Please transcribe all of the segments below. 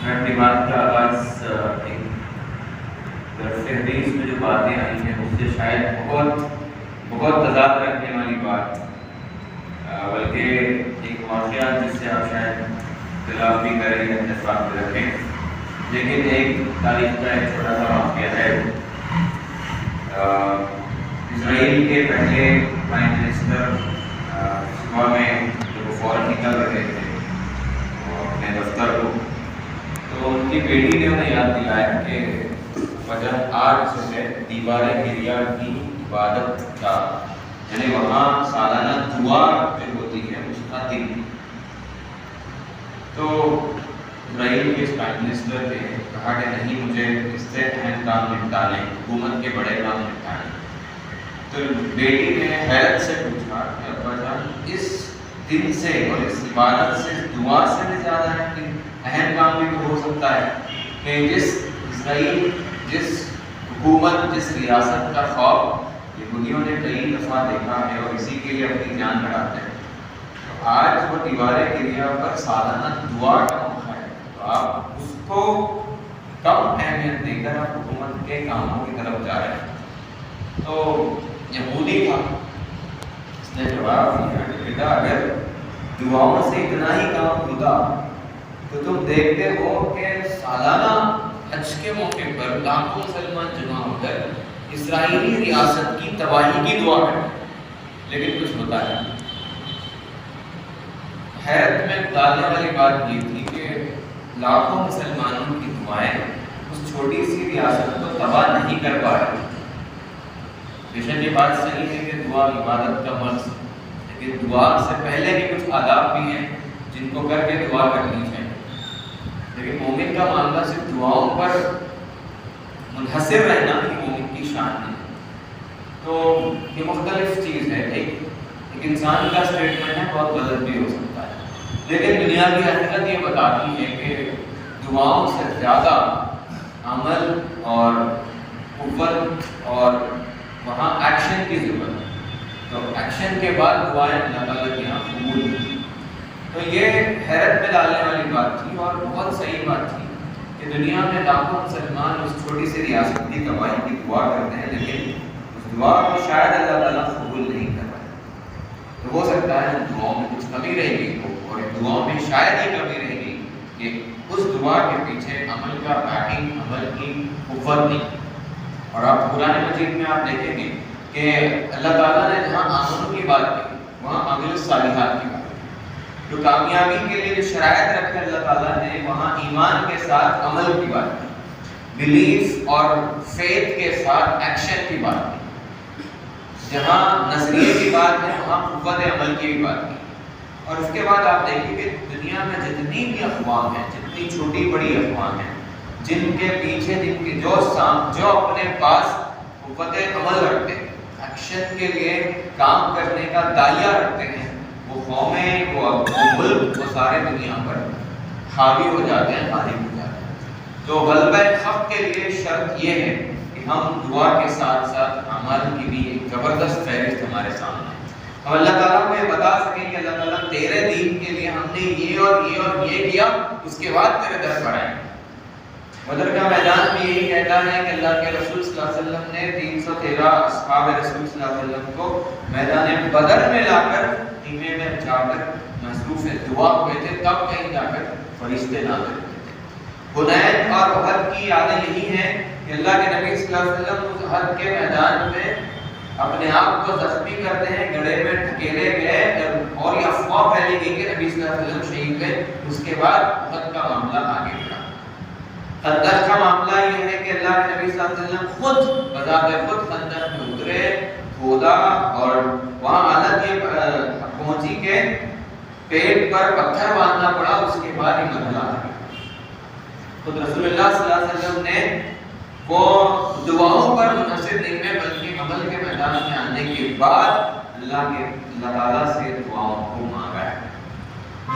میں اپنی بات کا آغاز ایک درس حدیث میں جو باتیں آئی ہیں اس سے شاید بہت تضاد رکھنے والی بات، بلکہ ایک واقعہ جس سے آپ شاید اختلاف بھی کریں یا اتفاق بھی رکھیں، لیکن ایک تاریخ کا ایک چھوٹا سا واقعہ ہے۔ اسرائیل کے پہلے پرائم منسٹر صبح میں جب وہ فوراً نکل رہے تھے اپنے دفتر کو، تو ان کی بیٹی نے انہیں یاد دلایا کہ وجہ آج جو ہے دیوار گریا کی عبادت کا، یعنی وہاں سالانہ دعا جو ہوتی ہے اس کا دن۔ تو اسرائیل کے پرائم منسٹر نے کہا کہ نہیں، مجھے اس سے اہم کام نپٹانے، حکومت کے بڑے کام نپٹانے۔ تو بیٹی نے حیرت سے پوچھا کہ ابا جان، اس دن سے اور اس عبادت سے، دعا سے بھی زیادہ اہم کام بھی تو ہو سکتا ہے کہ جس اسرائیل، جس حکومت، جس ریاست کا خوف یہودیوں نے کئی دفعہ دیکھا ہے اور اسی کے لیے اپنی جان لڑاتے ہیں، تو آج وہ دیوار گریا پر سالانہ دعا کا موقع ہے، تو آپ اس کو کم اہمیت دے کر آپ حکومت کے کاموں کی طرف جا رہے ہیں۔ تو یہودی تھا، اس نے جواب دیا کہ بیٹا، اگر دعاؤں سے اتنا ہی کام ہوتا تو تم دیکھتے ہو کہ سالانہ حج کے موقع پر لاکھوں مسلمان جمع ہو کر اسرائیلی ریاست کی تباہی کی دعا کرتے، لیکن کچھ ہوتا ہے۔ حیرت میں ڈالنے والی بات یہ تھی کہ لاکھوں مسلمانوں کی دعائیں اس چھوٹی سی ریاست کو تباہ نہیں کر پا رہی۔ بے شک یہ بات صحیح ہے کہ دعا عبادت کا مرض ہے، لیکن دعا سے پہلے بھی کچھ آداب بھی ہیں جن کو کر کے دعا کرنی چاہیے۔ لیکن مومن کا معاملہ صرف دعاؤں پر منحصر رہنا ہی مومن کی شان ہے۔ تو یہ مختلف چیز ہے، ایک انسان کا اسٹیٹمنٹ ہے، بہت غلط بھی ہو سکتا ہے، لیکن دنیا کی حقیقت یہ بتاتی ہے کہ دعاؤں سے زیادہ عمل اور قوت اور وہاں ایکشن کی ضرورت ہے۔ تو ایکشن کے بعد دعائیں اللہ تعالیٰ کے یہاں قبول ہوئی۔ تو یہ حیرت میں ڈالنے والی بات تھی اور بہت صحیح بات تھی کہ دنیا میں لاکھوں مسلمان اس چھوٹی سی ریاست کی تباہی کی دعا کرتے ہیں، لیکن اس دعا کو شاید اللہ تعالیٰ قبول نہیں کر رہا ہے۔ تو ہو سکتا ہے دعاؤں میں کچھ کمی رہے گی، اور دعاؤں میں شاید یہ کمی رہے گی کہ اس دعا کے پیچھے عمل کا بیکنگ، عمل کی قوت نہیں۔ اور آپ قرآن مجید میں آپ دیکھیں گے کہ اللہ تعالیٰ نے جہاں آمن کی بات کی وہاں عامل الصالحات کی بات کی، جو کامیابی کے لیے جو شرائط رکھے اللہ تعالیٰ نے وہاں ایمان کے ساتھ عمل کی بات کی، بلیف اور فیتھ کے ساتھ ایکشن کی بات کی، جہاں نظریے کی بات ہے وہاں قوت عمل کی بھی بات کی۔ اور اس کے بعد آپ دیکھیں کہ دنیا میں جتنی بھی اقوام ہیں، جتنی چھوٹی بڑی اقوام ہیں، جن کے پیچھے جو اپنے پاس قوت عمل رکھتے ہیں، ایکشن کے لیے کام کرنے کا دائیا رکھتے ہیں، وہ قومیں، وہ ملک، وہ سارے دنیا پر حاوی ہو جاتے ہیں، غالب ہو جاتے ہیں۔ تو غلبہ حق کے لیے شرط یہ ہے کہ ہم دعا کے ساتھ ساتھ عمل کی بھی ایک زبردست فہرست ہمارے سامنے ہے۔ ہم اللہ تعالیٰ کو یہ بتا سکیں کہ اللہ تعالیٰ تیرے دین کے لیے ہم نے یہ اور یہ اور یہ کیا، اس کے بعد تیرے در پر آئے۔ بدر کا میدان بھی یہی کہتا ہے کہ اللہ کے رسول صلی اللہ علیہ وسلم نے 313 اصحاب رسول صلی اللہ علیہ وسلم کو میدان بدر میں لا کر خیمے میں جا کر مصروف دعا ہوئے تھے، تب کہیں جا کر فرشتے نازل ہوئے تھے۔ حنین اور احد کی یادیں یہی ہیں کہ اللہ کے نبی صلی اللہ علیہ وسلم اس احد کے میدان میں اپنے آپ کو زخمی کرتے ہیں، گڑھے میں ڈھکیلے گئے اور یہ افواہ پھیلی گئی کہ نبی صلی اللہ علیہ وسلم شہید ہوئے۔ اس کے بعد احد کا معاملہ آگے بڑھا۔ خندق کا معاملہ یہ ہے کہ اللہ کے نبی صلی اللہ علیہ وسلم خود بذات خود خندق میں اترے، کھودا اور وہاں حالت یہ پہنچی کہ پیٹ پر پتھر باندھنا پڑا، اس کے بعد ہی مرحلہ آ گیا۔ خود رسول اللہ صلی اللہ علیہ وسلم نے وہ دعاؤں پر منحصر نہیں ہے بلکہ عمل کے میدان میں آنے کے بعد اللہ تعالیٰ سے دعاؤں کو مانگا ہے۔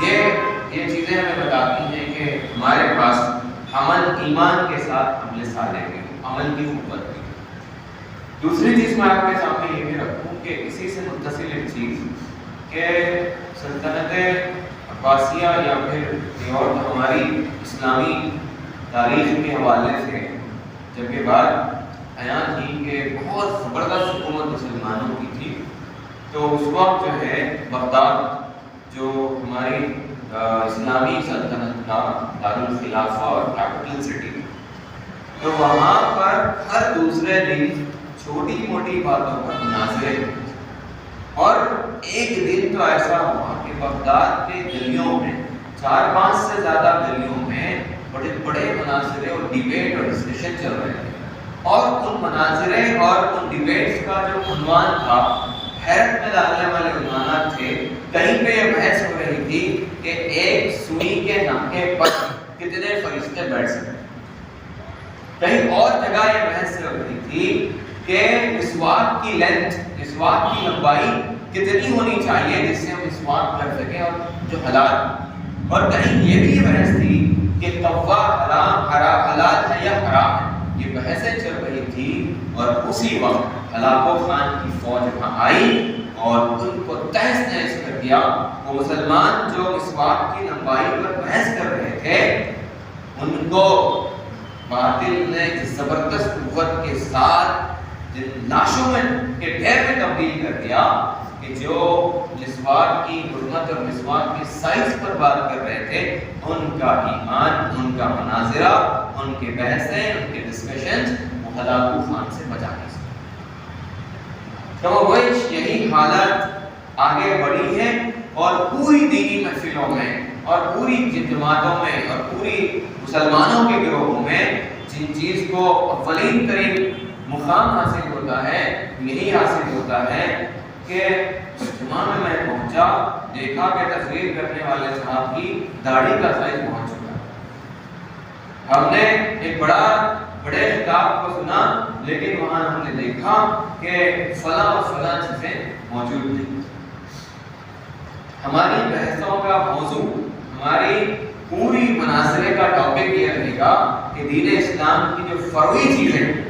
یہ چیزیں ہمیں بتاتی ہیں کہ ہمارے پاس عمل ایمان کے ساتھ عمل صالح ہے، عمل کی قوت بھی۔ دوسری چیز میں آپ کے سامنے یہ بھی رکھوں کہ اسی سے متصل ایک چیز کہ سلطنت عباسیہ یا پھر اور ہماری اسلامی تاریخ کے حوالے سے جب یہ بات عیاں تھی کہ بہت زبردست حکومت مسلمانوں کی تھی، تو اس وقت جو ہے بغداد جو ہماری اسلامی سلطنت کا دارالخلافہ اور کیپٹل سٹی، تو وہاں پر ہر دوسرے دن چھوٹی موٹی باتوں پر مناظرے، اور ایک دن تو ایسا ہوا کہ بغداد کے گلیوں میں 4-5 سے زیادہ گلیوں میں بڑے بڑے مناظرے اور ڈیبیٹ اور ڈسکشن چل رہے تھے، اور ان مناظرے اور ان ڈیبیٹس کا جو عنوان تھا، حیرت میں ڈالنے والے عنوانات تھے۔ کہیں پہ یہ بحث ہو رہی تھی کہ ایک سوئی کے ناکے پر کتنے فرشتے بیٹھ سکتے، کہیں اور جگہ یہ بحث ہو رہی تھی کہ مسواک کی لینتھ، مسواک کی لمبائی کتنی ہونی چاہیے جس سے ہم مسواک کر سکیں اور جو حلال، اور کہیں یہ بھی بحث تھی کہ قوا حلال ہے یا حرام ہے، یہ بحثیں چل رہی تھی۔ اور اسی وقت ہلاکو خان کی فوج وہاں آئی اور ان کو تہس نہس کر دیا۔ وہ مسلمان جو مسواک کی لمبائی پر بحث کر رہے تھے، ان کو باطل نے زبردست قوت کے ساتھ لاشوں میں کے ڈھیر میں تبدیل کر دیا کہ جو مسواک کی حرمت اور مسواک کے سائز پر بات کر رہے تھے، ان کا ایمان، ان کا مناظرہ، ان کے بحثیں، ان کے ڈسکشنز وہ ہلاکو خان سے بچا نہیں سکے۔ تو وہ یہی حالت آگے بڑھی ہے، اور پوری دینی محفلوں میں اور پوری جماعتوں میں اور پوری مسلمانوں کے گروہوں میں جن چیز کو اولین ترین مقام حاصل ہوتا ہے، یہی حاصل ہوتا ہے کہ جمعہ میں پہنچا، دیکھا کہ تقریر کرنے والے صاحب کی داڑھی کا سائز پہنچ چکا ہے۔ ہم نے ایک بڑے خطاب کو سنا، لیکن وہاں ہم نے دیکھا کہ فلاں اور فلاں چیزیں موجود نہیں۔ ہماری بحثوں کا موضوع، ہماری پوری مناظرے کا ٹاپک یہ رہے گا کہ دین اسلام کی جو فروعی چیزیں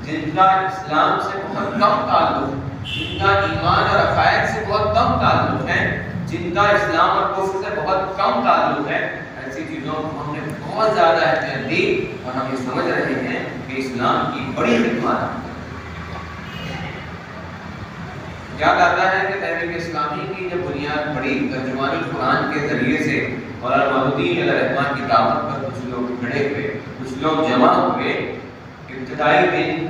جن کا اسلام سے بہت کم تعلق، جن کا ایمان اور عقائد سے بہت کم تعلق ہے، جن کا اسلام اور کفر سے بہت کم تعلق ہے، ایسی چیزوں کو ہم نے بہت زیادہ اہمیت دی، اور ہم یہ سمجھ رہے ہیں کہ اسلام کی بڑی خدمات۔ یاد آتا ہے کہ تحریک اسلامی کی جو بنیاد پڑی ترجمان القرآن کے ذریعے سے، مولانا مودودی علیہ الرحمٰن کی دعوت پر کچھ لوگ کھڑے ہوئے، کچھ لوگ جمع ہوئے۔ ابتدائی دن،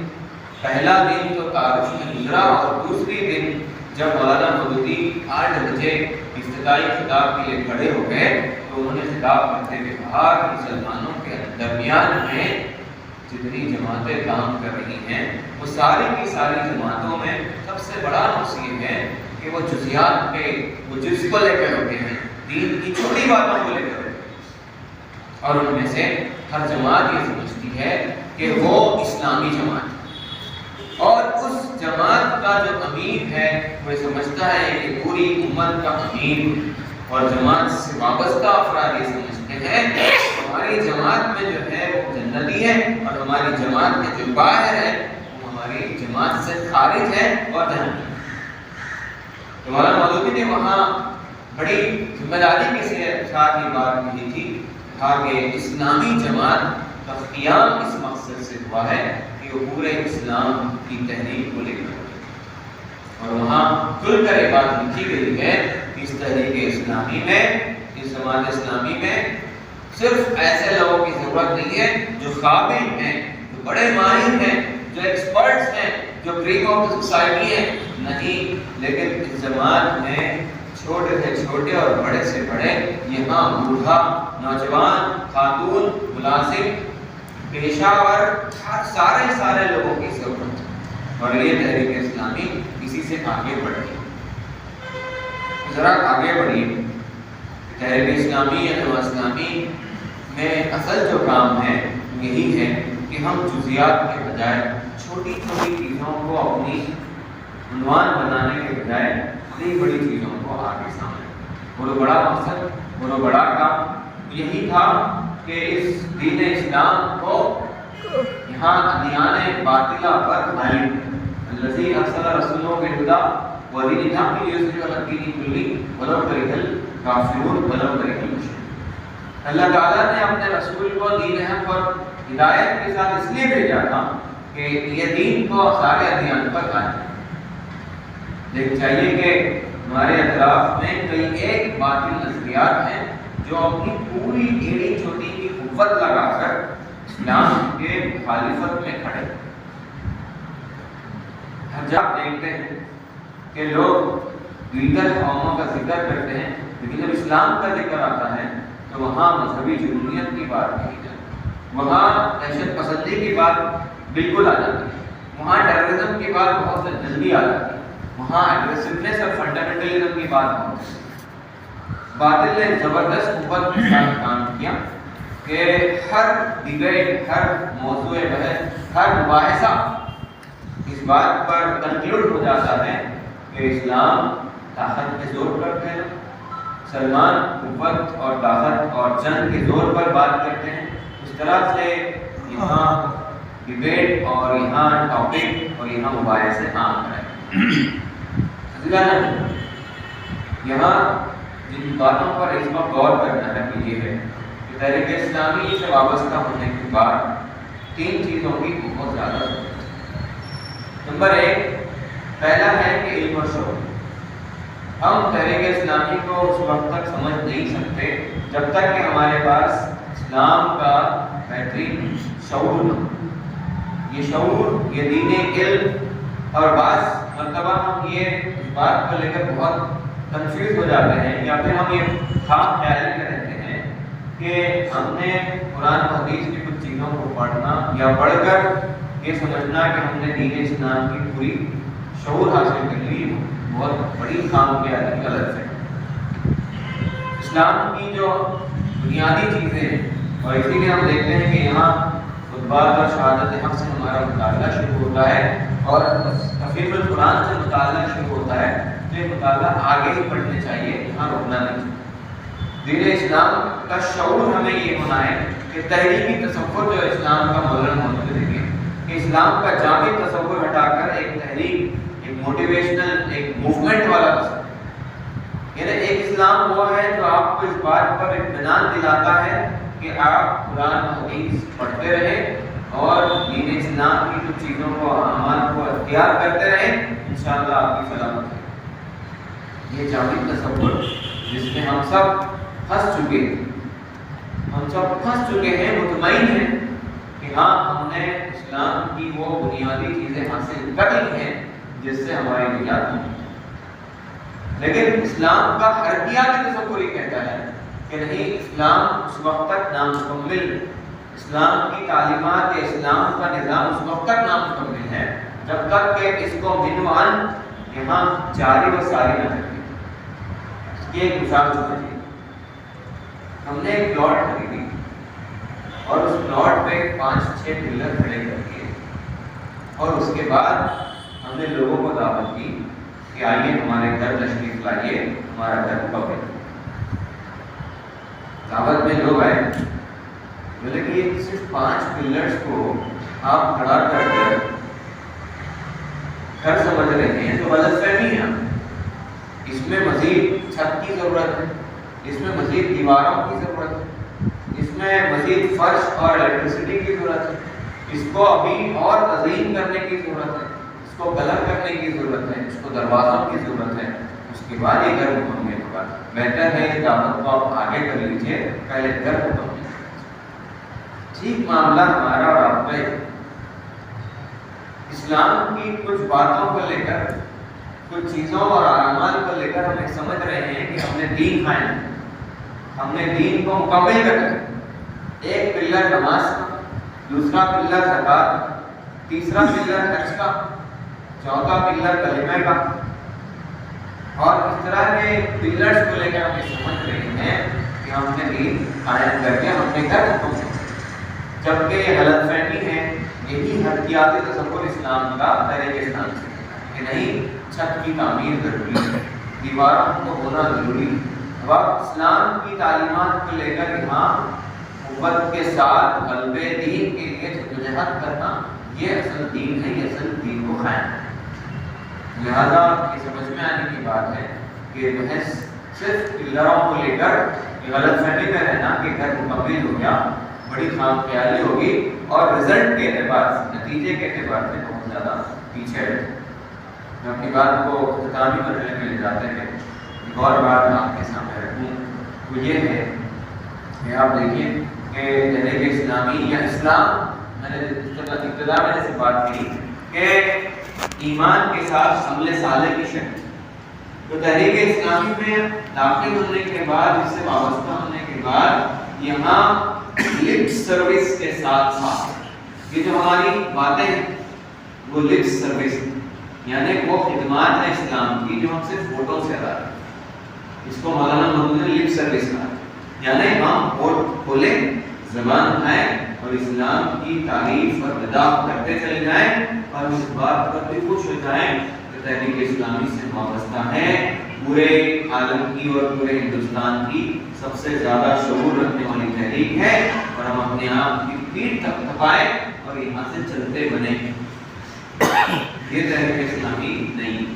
پہلا دن تو تعارف میں گزرا، اور دوسری دن جب مولانا مودودی 8 بجے افتتاحی خطاب کے لیے کھڑے ہو گئے، تو انہوں نے خطاب کرتے ہوئے کہا کہ مسلمانوں کے درمیان میں جتنی جماعتیں کام کر رہی ہیں، وہ ساری کی ساری جماعتوں میں سب سے بڑا نقص یہ ہے کہ وہ جزیات پہ، وہ جز کو لے کر ہوتے ہیں، دین کی چھوٹی باتوں کو لے کر ہوتے ہیں، اور ان میں سے ہر جماعت یہ سمجھتی ہے کہ وہ اسلامی جماعت ہے، اور اس جماعت کا جو امیر ہے وہ سمجھتا ہے کہ پوری امت کا امیر، اور جماعت سے وابستہ افراد یہ سمجھتے ہیں ہماری جماعت میں جو ہے وہ جنتی ہے، اور ہماری جماعت میں جو باہر ہے وہ ہماری جماعت سے خارج ہے اور جہنمی ہے۔ تو مولانا مودودی نے وہاں بڑی ذمہ داری کے ساتھ یہ بات کہی تھی، کہا کہ اسلامی جماعت کا قیام اس مقصد سے ہوا ہے کہ وہ پورے اسلام کی تحریک کو لے کر، اور وہاں کھل کر یہ بات لکھی گئی ہے کہ اس تحریک اسلامی میں، اس جماعت اسلامی میں صرف ایسے لوگوں کی ضرورت نہیں ہے جو قابل ہیں، جو بڑے ماہر ہیں، جو ایکسپرٹس ہیں، جو کریم آف دا سوسائٹی ہیں، نہیں، لیکن اس جماعت میں چھوٹے سے چھوٹے اور بڑے سے بڑے، یہاں بوڑھا، نوجوان، خاتون، ملازم، پیشہ ور، سارے لوگوں کی ضرورت ہے، اور یہ تحریک اسلامی اسی سے آگے بڑھی۔ ذرا آگے بڑھیے، تحریک اسلامی یا جماعت اسلامی میں اصل جو کام ہے یہی ہے کہ ہم جزیات کے بجائے چھوٹی چھوٹی چیزوں کو اپنی عنوان بنانے کے بجائے بڑی بڑی چیزوں کو آگے سامنے، بہت بڑا مقصد، بہت بڑا کام یہی تھا کہ اس دین اسلام کو یہاں ادیان باطلہ پر غالب، الذی ارسل رسولہ بالہدی ودین الحق لیظہرہ علی الدین کلہ ولو کرہ کافرون ولو کرہ المشرکون۔ اللہ تعالیٰ نے اپنے رسول کو دین حق اور ہدایت کے ساتھ اس لیے بھیجا تھا کہ یہ دین کو سارے ادیان پر قائم ہے۔ لیکن چاہیے کہ ہمارے اطراف میں کئی ایک باطل نظریات ہیں جو اپنی پوری ایڑی چھوٹی کی قوت لگا کر اسلام کے مخالفت میں کھڑے ہیں۔ ہر جگہ دیکھتے ہیں کہ لوگ دیگر قوموں کا ذکر کرتے ہیں، لیکن جب اسلام کا ذکر آتا ہے تو وہاں مذہبی جمہوریت کی بات کہی جاتی ہے، وہاں دہشت پسندی کی بات بالکل آ جاتی ہے، وہاں ٹیررزم کی بات بہت جلدی آ جاتی ہے، وہاں ایگریسونیس اور فنڈامنٹلزم کی بات ہوتی ہے۔ باطل نے زبردست قوت کے ساتھ کام کیا کہ ہر ڈیبیٹ، ہر موضوع بحث، ہر مباحثہ اس بات پر کنکلوڈ ہو جاتا ہے کہ اسلام طاقت کے زور پر ہے، سلمان قوت اور طاقت اور جنگ کے زور پر بات کرتے ہیں۔ اس طرح سے یہاں ڈیبیٹ اور یہاں ٹاپک اور یہاں مباحثے عام ہے۔ یہاں جن باتوں پر اس وقت غور کرنا ہے کہ یہ ہے کہ تحریک اسلامی سے وابستہ ہونے کے بعد تین چیزوں کی بہت زیادہ ضرورت ہے۔ نمبر ایک، پہلا ہے کہ علم و شعور۔ ہم تحریک اسلامی کو اس وقت تک سمجھ نہیں سکتے جب تک کہ ہمارے پاس اسلام کا بہترین شعور نہ ہو۔ یہ شعور، یہ دین علم، اور بعض مرتبہ ہم یہ اس بات کو لے کر بہت کنفیوز ہو جاتے ہیں یا پھر ہم یہ خام خیال میں رہتے ہیں کہ ہم نے قرآن و حدیث کی کچھ چیزوں کو پڑھنا یا پڑھ کر یہ سمجھنا کہ ہم نے دین اسلام کی پوری شعور حاصل کر لی، بہت بڑی خام خیال کی غلط ہے۔ اسلام کی جو بنیادی چیزیں ہیں، اور اسی لیے ہم دیکھتے ہیں کہ یہاں خطبات اور شہادت حق سے ہمارا مطالعہ شروع ہوتا ہے اور تفسیر القرآن سے مطالعہ شروع ہوتا ہے، تو یہ مطالعہ آگے ہی پڑھنے چاہیے، یہاں رکنا نہیں چاہیے۔ دین اسلام کا شعور ہمیں یہ ہونا ہے کہ تحریکی تصور جو اسلام کا مولن موجود ہے کہ اسلام کا جامع تصور ہٹا کر ایک تحریک، ایک موٹیویشنل، ایک موومنٹ والا تصور، یعنی ایک اسلام وہ ہے جو آپ کو اس بات پر اطمینان دلاتا ہے کہ آپ قرآن و حدیث پڑھتے رہیں اور دین اسلام کی کچھ چیزوں کو، اعمال کو اختیار کرتے رہیں، انشاءاللہ آپ کی سلامت ہے۔ یہ جامع تصور جس میں ہم سب پھنس چکے ہیں، ہم سب پھنس چکے ہیں، مطمئن ہیں کہ ہاں ہم نے اسلام کی وہ بنیادی چیزیں حاصل کر لی ہیں جس سے ہماری نجات ہوئی۔ لیکن اسلام کا حرکیاتی تصور یہ کہتا ہے کہ نہیں، اسلام اس وقت تک نامکمل، اسلام کی تعلیمات یا اسلام کا نظام اس وقت تک نامکمل ہے جب تک کہ اس کو منوعاً یہاں جاری و ساری نہ کرے۔ اس کی ایک مثال سمجھیے، ہم نے ایک پلاٹ خریدی اور اس پلاٹ پہ 5-6 پلر کھڑے کر دیے، اور اس کے بعد ہم نے لوگوں کو دعوت دی کہ آئیے ہمارے گھر تشریف لائیے، ہمارا گھر پبلک۔ دعوت میں لوگ آئے، بولے کہ یہ صرف 5 پلرز کو آپ کھڑا کر کے گھر سمجھ رہے ہیں تو غلط فہمی ہے، اس میں مزید چھت کی ضرورت ہے، اس میں مزید دیواروں کی ضرورت ہے، اس میں مزید فرش اور الیکٹریسٹی کی ضرورت ہے، اس کو ابھی اور تزئین کرنے کی ضرورت ہے، اس کو کلر کرنے کی ضرورت ہے، اس کو دروازوں کی ضرورت ہے، اس کے بعد یہ گھر مکمل ہوگا۔ بہتر ہے یہ دعوت کو آپ آگے کر لیجیے، پہلے گھر مکمل۔ ٹھیک معاملہ ہمارا اور آپ کا اسلام کی کچھ باتوں کو لے کر، کچھ چیزوں اور اعمال کو لے کر ہم یہ سمجھ رہے ہیں کہ ہم نے دین قائم، ہم نے دین کو مکمل کر دیا۔ ایک پلر نماز کا، دوسرا پلر زکات، تیسرا پلر حج کا، چوتھا پلر کلمہ کا، اور اس طرح کے پلرز کو لے کر ہم یہ سمجھ رہے ہیں کہ ہم نے دین قائم کر کے ہم نے گھر مکمل، جبکہ یہ غلط فہمی ہے۔ یہی حرکیاتی تصور اسلام کا تحریک اسلام سے کہ نہیں، چھت کی تعمیر ضروری ہے، دیواروں کو ہونا ضروری ہے۔ اب آپ اسلام کی تعلیمات کو لے کر یہاں قوت کے ساتھ غلبہ دین کے لیے جدوجہد کرنا، یہ اصل دین ہے، یہ اصل دین کو قائم ہے۔ لہذا یہ سمجھ میں آنے کی بات ہے کہ محض صرف پلروں کو لے کر غلط فہمی میں رہنا کہ گھر مکمل ہو گیا، بڑی خام خیالی ہوگی اور رزلٹ کے اعتبار سے، نتیجے کے اعتبار سے بہت زیادہ پیچھے ہے۔ میں اپنی بات کو اختتامی مرحلے میں لے جاتے ہیں، ایک اور بات میں آپ کے سامنے رکھوں، وہ یہ ہے کہ آپ دیکھیے کہ تحریک اسلامی یا اسلام، میں نے ابتدا میں سے بات کی کہ ایمان کے ساتھ عمل صالح کی شکل، تو تحریک اسلامی میں داخل ہونے کے بعد، اس سے وابستہ ہونے کے بعد، یہاں لپ سروس کے ساتھ ساتھ یہ جو ہماری باتیں ہیں وہ لپ سروس، یعنی وہ خدمات ہیں اسلام کی جو ہم صرف ووٹوں سے ادا کرتے ہیں، اس کو مولانا محمود نے لپ سروس کہا، یعنی ہم ووٹ کھولیں، زبان اٹھائیں اور اسلام کی تعریف اور مداح کرتے چلے جائیں اور اس بات پر بھی خوش ہو جائیں کہ تحریک اسلامی سے وابستہ ہے، پورے عالم کی اور پورے ہندوستان کی سب سے زیادہ شعور رکھنے والی تحریک ہے، اور ہم اپنے آپ کی پیٹھ تک تھپائیں اور یہاں سے چلتے بنے۔ یہ تحریک اسلامی نہیں۔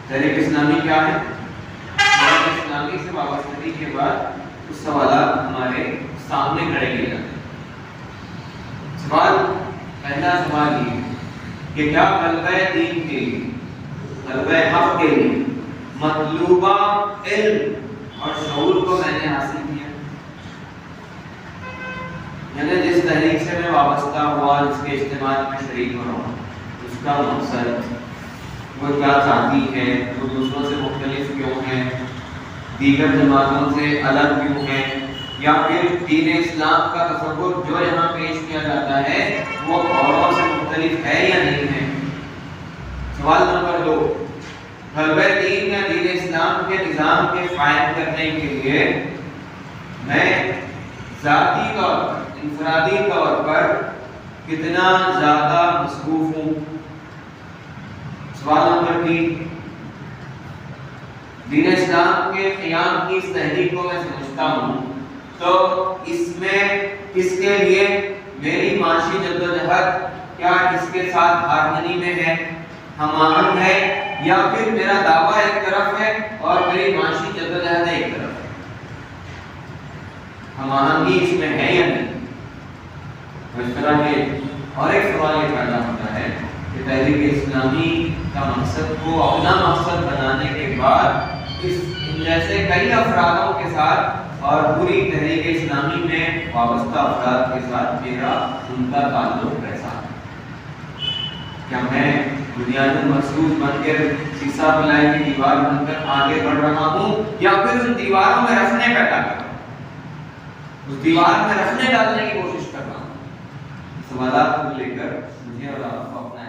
تحریک اسلامی کیا ہے؟ تحریک اسلامی سے وابستگی کے بعد کچھ سوالات ہمارے سامنے کھڑے کیے جاتے ہیں۔ پہلا سوال یہ کہ کیا غلبہ دین کے لیے، غلبہ حق کے لیے مطلوبہ علم اور شعور کو میں نے حاصل کیا؟ یعنی جس تحریک سے میں وابستہ ہوا، جس کے اجتماع میں شریک ہو رہا ہوں، اس کا مقصد، وہ کیا چاہتی ہے، وہ دوسروں سے مختلف کیوں ہے، دیگر جماعتوں سے الگ کیوں ہے، یا پھر دین اسلام کا تصور جو یہاں پیش کیا جاتا ہے وہ اوروں سے مختلف ہے یا نہیں ہے۔ سوال نمبر 2، غلبہ دین یا دین اسلام کے نظام کے قائم کرنے کے لیے میں ذاتی طور پر، انفرادی طور پر کتنا زیادہ مصروف ہوں۔ سوال نمبر 3، دین اسلام کے قیام کی اس تحریک کو میں سمجھتا ہوں تو اس کے لیے میری معاشی جدوجہد کیا اس کے ساتھ ہارمنی میں ہے، ہم آہنگ ہے، یا پھر میرا دعویٰ ایک طرف ہے اور میری معاشی جدوجہد ایک طرف ہے، ہم آہنگی اس میں ہے یا نہیں؟ اس طرح کے اور ایک سوال یہ پیدا ہوتا ہے کہ تحریک اسلامی کا مقصد کو اپنا مقصد بنانے کے بعد اس جیسے کئی افرادوں کے ساتھ اور پوری تحریک اسلامی میں وابستہ افراد کے ساتھ میرا ان کا تعلق کیسا ہے؟ کیا میں بنیادی مخصوص بن کر سیسا پلائی کی دیوار بن کر آگے بڑھ رہا ہوں، یا پھر ان دیواروں میں رکھنے پیدا کر رہا ہوں، اس دیوار میں رکھنے ڈالنے کی کوشش کر رہا ہوں؟ سوالات کو لے کر مجھے اور آپ کو اپنا